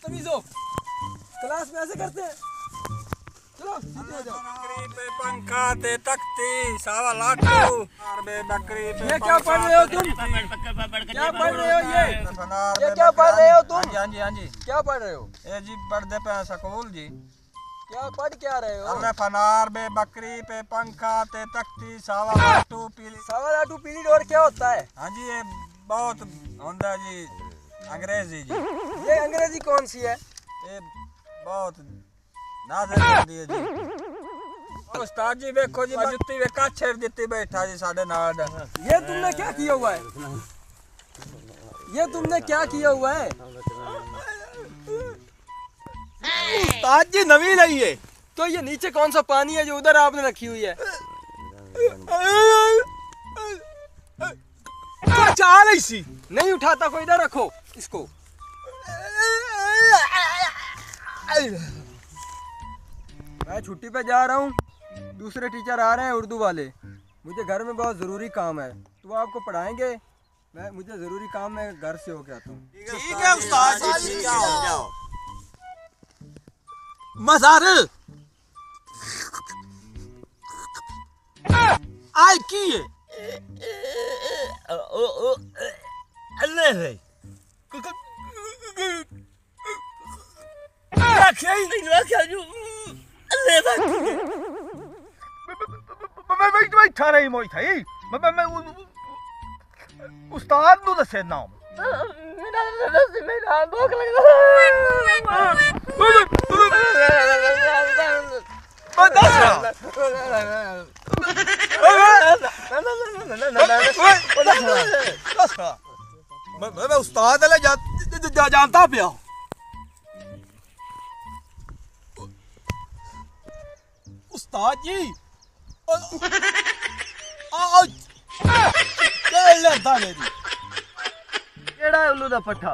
तमीज़ो, class में ऐसे करते हैं। चलो सीधे हो जाओ। बकरी पे पंखा ते तख्ती सावा लाटू बे बकरी पे ये क्या पढ़ रहे हो तुम? क्या पढ़ रहे हो ये क्या पढ़ रहे हो तुम? हाँ जी क्या पढ़ रहे हो? ये जी पढ़ते पे स्कूल जी। क्या पढ़ क्या रहे हो? हमें फनार बे बकरी पे पंखा ते तख्ती सावा लाटू पीली। सावा लाटू पीली डोर क्या होता है? हाँ जी ये बहुत होता जी अंग्रेजी जी। ये अंग्रेजी कौन सी है? ये बहुत नाज़िर होती है जी। उस्ताद जी देखो जी जुत्ती वे का छेड़ दित्ती बैठा जी साढ़े नाल। ये तुमने क्या किया हुआ है? ये तुमने क्या किया हुआ है? उस्ताद जी नवी नहीं है। तो ये नीचे कौन सा पानी है जो उधर आपने रखी हुई है? चाल ऐसी नहीं उठाता कोई, इधर रखो इसको। मैं छुट्टी पे जा रहा हूँ, दूसरे टीचर आ रहे हैं उर्दू वाले। मुझे घर में बहुत ज़रूरी काम है, तो वो आपको पढ़ाएंगे। मुझे ज़रूरी काम है, घर से होके आता हूँ। ठीक है उस्ताद जी, जाओ। मज़ार आय की है अल्लाह है क्या जो अल्लाह मैं बैठा रही मोई था मैं उस्ताद नु दसे नाम मेरा भूख लग मैं उस्ताद जानता पिया उस्ताद जी केड़ा उल्लू दा पट्ठा